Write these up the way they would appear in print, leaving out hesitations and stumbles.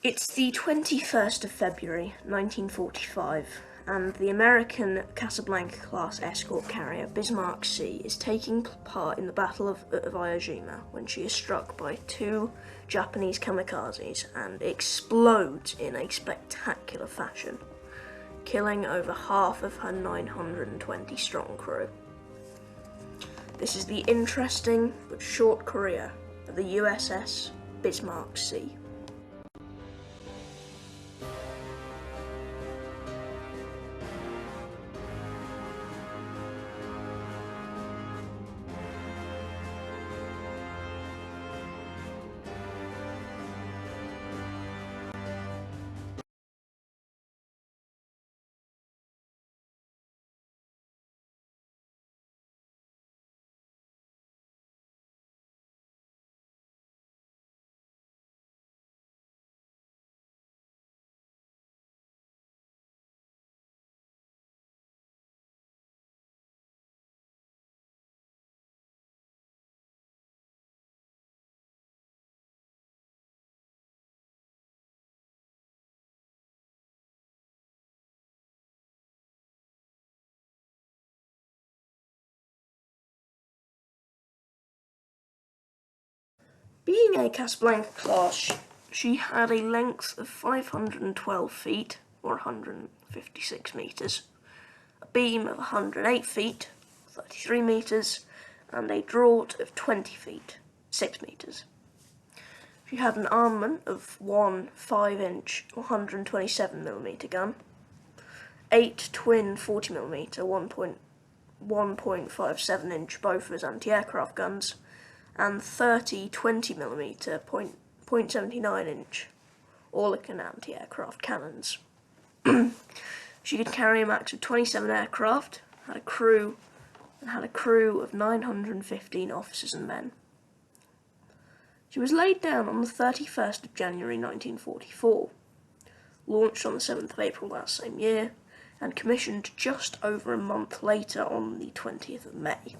It's the 21st of February 1945, and the American Casablanca-class escort carrier Bismarck Sea is taking part in the Battle of Iwo Jima when she is struck by two Japanese kamikazes and explodes in a spectacular fashion, killing over half of her 920-strong crew. This is the interesting but short career of the USS Bismarck Sea. Being a Casablanca class, she had a length of 512 feet, or 156 metres, a beam of 108 feet, 33 metres, and a draught of 20 feet, 6 metres. She had an armament of one 5-inch 127mm gun, 8 twin 40mm 1.57-inch Bofors anti-aircraft guns, and 30 20mm .79-inch Oerlikon anti-aircraft cannons. She could carry a max of 27 aircraft, had a crew of 915 officers and men. She was laid down on the 31st of January 1944, launched on the 7th of April that same year, and commissioned just over a month later on the 20th of May.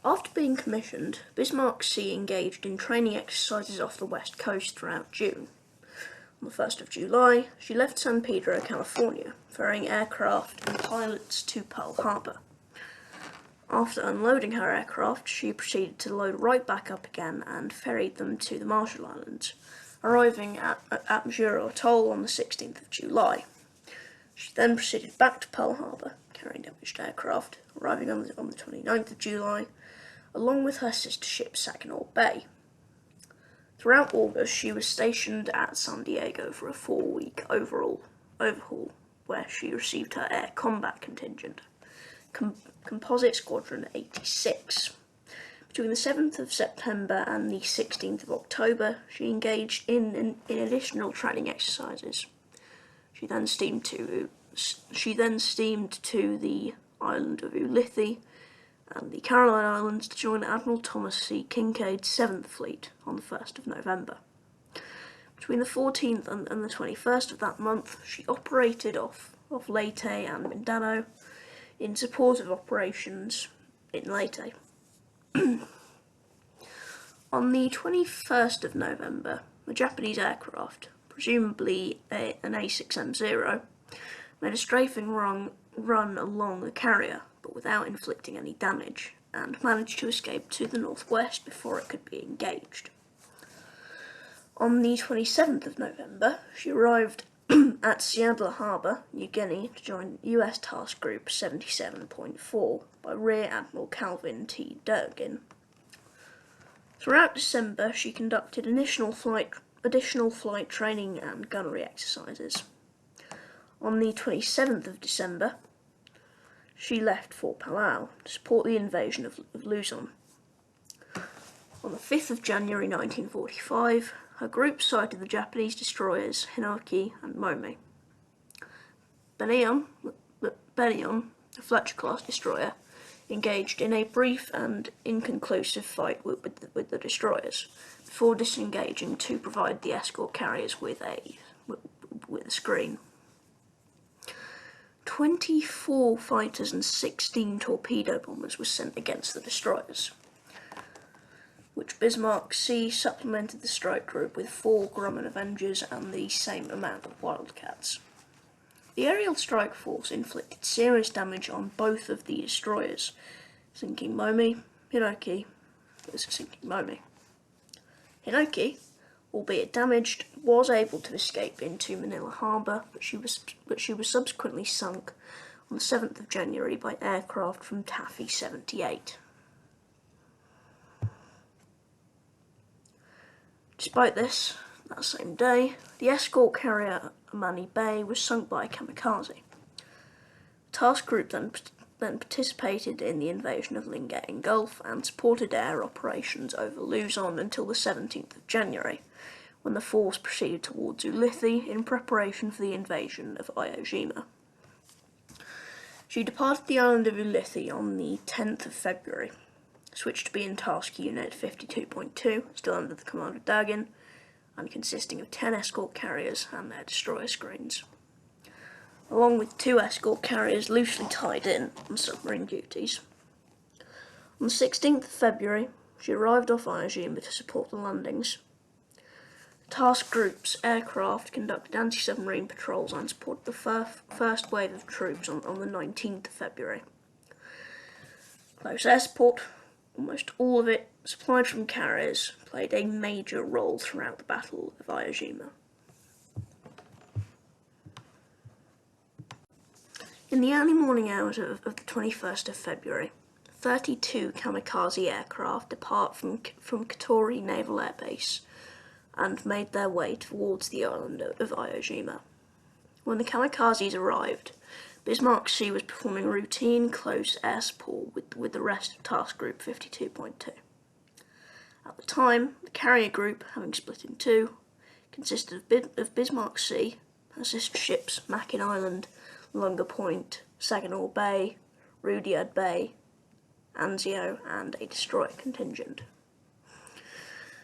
After being commissioned, Bismarck Sea engaged in training exercises off the west coast throughout June. On the 1st of July, she left San Pedro, California, ferrying aircraft and pilots to Pearl Harbor. After unloading her aircraft, she proceeded to load right back up again and ferried them to the Marshall Islands, arriving at Majuro Atoll on the 16th of July. She then proceeded back to Pearl Harbor, carrying damaged aircraft, arriving on the 29th of July, along with her sister ship Saginaw Bay. Throughout August, she was stationed at San Diego for a 4-week overhaul, where she received her air combat contingent, Composite Squadron 86. Between the 7th of September and the 16th of October, she engaged in additional training exercises. She then steamed to the island of Ulithi and the Caroline Islands to join Admiral Thomas C. Kinkaid's 7th Fleet on the 1st of November. Between the 14th and the 21st of that month, she operated off Leyte and Mindanao in support of operations in Leyte. On the 21st of November, a Japanese aircraft, presumably an A6M0, made a strafing run along the carrier, but without inflicting any damage, and managed to escape to the northwest before it could be engaged. On the 27th of November, she arrived at Seattle Harbour, New Guinea, to join US Task Group 77.4 by Rear Admiral Calvin T. Durgin. Throughout December, she conducted additional flight training and gunnery exercises. On the 27th of December, she left Fort Palau to support the invasion of Luzon. On the 5th of January 1945, her group sighted the Japanese destroyers Hinoki and Momi. Benion, a Fletcher-class destroyer, engaged in a brief and inconclusive fight with the destroyers, before disengaging to provide the escort carriers with a screen. 24 fighters and 16 torpedo bombers were sent against the destroyers. which Bismarck Sea supplemented the strike group with 4 Grumman Avengers and the same amount of Wildcats. The aerial strike force inflicted serious damage on both of the destroyers, sinking Momi. Hinoki was sinking Momi. Hinoki, albeit damaged, was able to escape into Manila Harbour, but she was subsequently sunk on the 7th of January by aircraft from Taffy 78. Despite this, that same day, the escort carrier Amani Bay was sunk by a kamikaze. The task group then participated in the invasion of Lingayen Gulf and supported air operations over Luzon until the 17th of January, when the force proceeded towards Ulithi in preparation for the invasion of Iwo Jima. She departed the island of Ulithi on the 10th of February, switched to be in Task Unit 52.2, still under the command of Dagan, and consisting of 10 escort carriers and their destroyer screens, along with 2 escort carriers loosely tied in on submarine duties. On the 16th of February, she arrived off Iwo Jima to support the landings. The task group's aircraft conducted anti-submarine patrols and supported the first wave of troops on the 19th of February. Close air support, almost all of it supplied from carriers, played a major role throughout the Battle of Iwo Jima. In the early morning hours of the 21st of February, 32 kamikaze aircraft depart from Katori Naval Air Base and made their way towards the island of Iwo Jima. When the kamikazes arrived, Bismarck Sea was performing routine close air support with the rest of Task Group 52.2. At the time, the carrier group, having split in 2, consisted of Bismarck Sea, her sister ships Makin Island, Lunga Point, Saginaw Bay, Rudyard Bay, Anzio, and a destroyer contingent.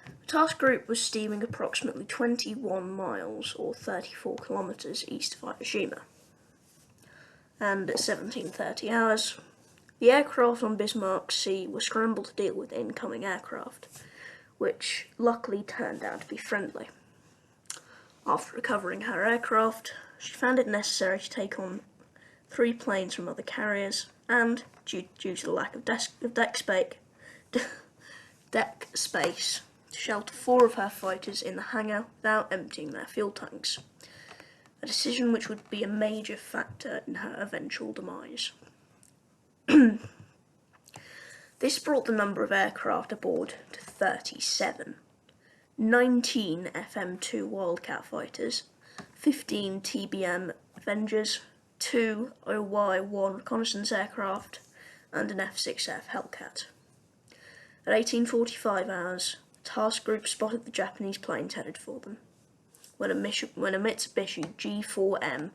The task group was steaming approximately 21 miles or 34 kilometres east of Iwo Jima, and at 17:30 hours, the aircraft on Bismarck Sea were scrambled to deal with incoming aircraft, which luckily turned out to be friendly. After recovering her aircraft, she found it necessary to take on 3 planes from other carriers, and, due to the lack of deck space, to shelter 4 of her fighters in the hangar without emptying their fuel tanks, a decision which would be a major factor in her eventual demise. This brought the number of aircraft aboard to 37, 19 FM-2 Wildcat fighters, 15 TBM Avengers, 2 OY-1 reconnaissance aircraft, and an F-6F Hellcat. At 18:45 hours, the task group spotted the Japanese planes headed for them, when a Mitsubishi G4M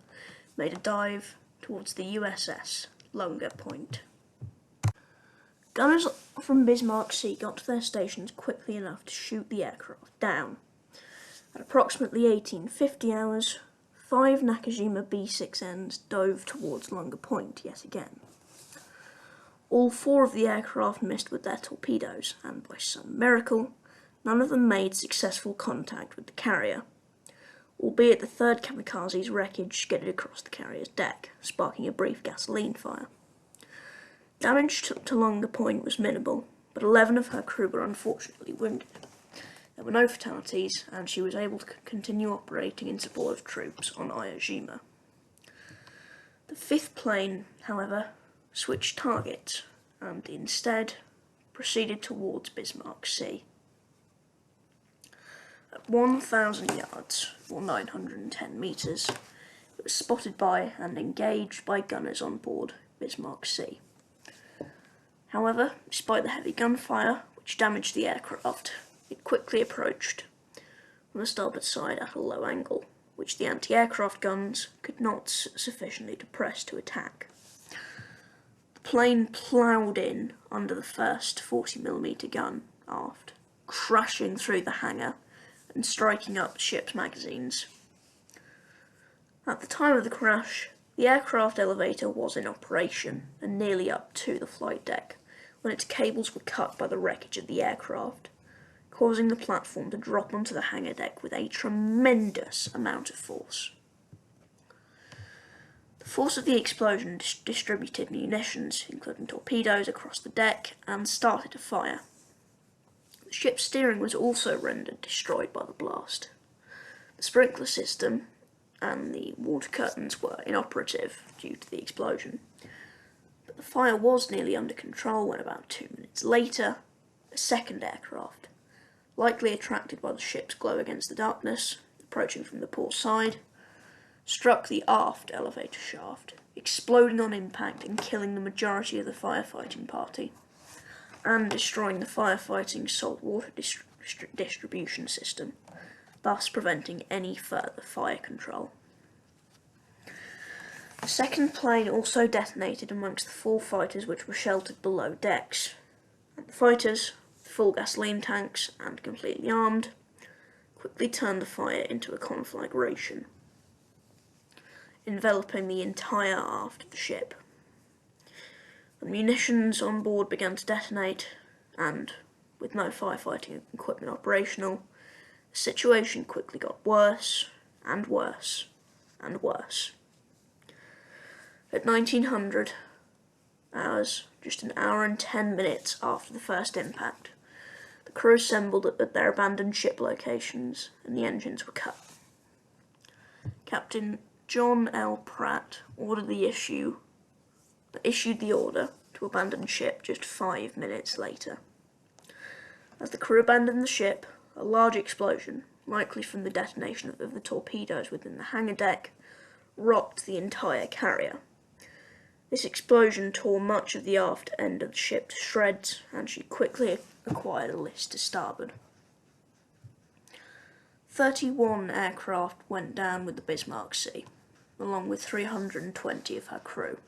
made a dive towards the USS Lunga Point. Gunners from Bismarck Sea got to their stations quickly enough to shoot the aircraft down. At approximately 18:50 hours, 5 Nakajima B6Ns dove towards Lunga Point yet again. All 4 of the aircraft missed with their torpedoes, and by some miracle, none of them made successful contact with the carrier, albeit the 3rd kamikaze's wreckage skidded across the carrier's deck, sparking a brief gasoline fire. Damage to Lunga Point was minimal, but 11 of her crew were unfortunately wounded. There were no fatalities, and she was able to continue operating in support of troops on Iwo Jima. The 5th plane, however, switched targets, and instead proceeded towards Bismarck Sea. At 1,000 yards, or 910 metres, it was spotted by and engaged by gunners on board Bismarck Sea. However, despite the heavy gunfire, which damaged the aircraft, it quickly approached from the starboard side at a low angle, which the anti-aircraft guns could not sufficiently depress to attack. The plane ploughed in under the first 40mm gun aft, crashing through the hangar and striking up the ship's magazines. At the time of the crash, the aircraft elevator was in operation and nearly up to the flight deck when its cables were cut by the wreckage of the aircraft, causing the platform to drop onto the hangar deck with a tremendous amount of force. The force of the explosion distributed munitions, including torpedoes, across the deck and started a fire. The ship's steering was also rendered destroyed by the blast. The sprinkler system and the water curtains were inoperative due to the explosion, but the fire was nearly under control when about 2 minutes later, a second aircraft, likely attracted by the ship's glow against the darkness, approaching from the port side, struck the aft elevator shaft, exploding on impact and killing the majority of the firefighting party, and destroying the firefighting salt water distribution system, thus preventing any further fire control. The second plane also detonated amongst the 4 fighters which were sheltered below decks, and the fighters, full gasoline tanks and completely armed, quickly turned the fire into a conflagration, enveloping the entire aft of the ship. The munitions on board began to detonate, and, with no firefighting equipment operational, the situation quickly got worse and worse and worse. At 1900 hours, just an hour and 10 minutes after the first impact, the crew assembled at their abandoned ship locations and the engines were cut. Captain John L. Pratt issued the order to abandon ship just 5 minutes later. As the crew abandoned the ship, a large explosion, likely from the detonation of the torpedoes within the hangar deck, rocked the entire carrier. This explosion tore much of the aft end of the ship to shreds, and she quickly acquired a list to starboard. 31 aircraft went down with the Bismarck Sea, along with 320 of her crew,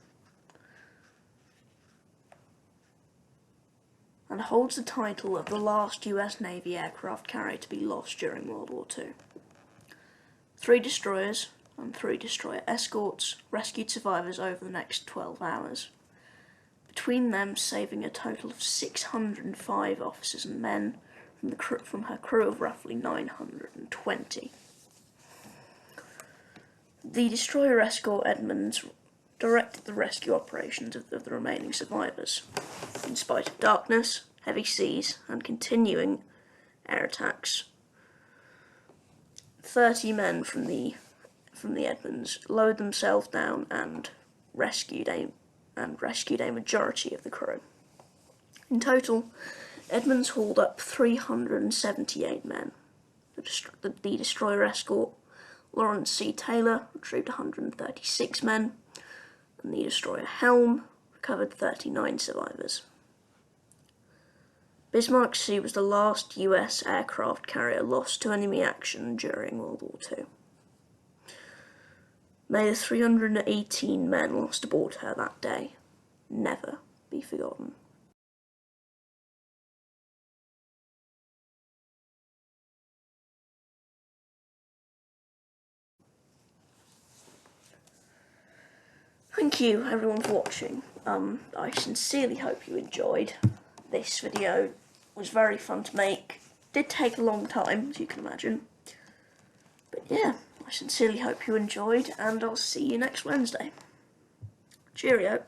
and holds the title of the last US Navy aircraft carrier to be lost during World War II. 3 destroyers and 3 destroyer escorts rescued survivors over the next 12 hours, between them saving a total of 605 officers and men from her crew of roughly 920. The destroyer escort Edmonds directed the rescue operations of the remaining survivors. In spite of darkness, heavy seas, and continuing air attacks, 30 men from the Edmonds lowered themselves down and rescued a majority of the crew. In total, Edmonds hauled up 378 men. The destroyer escort Lawrence C. Taylor retrieved 136 men, and the destroyer Helm recovered 39 survivors. Bismarck Sea was the last US aircraft carrier lost to enemy action during World War II. May the 318 men lost aboard her that day never be forgotten. Thank you everyone for watching. I sincerely hope you enjoyed. This video was very fun to make. Did take a long time, as you can imagine. But yeah, I sincerely hope you enjoyed, and I'll see you next Wednesday. Cheerio.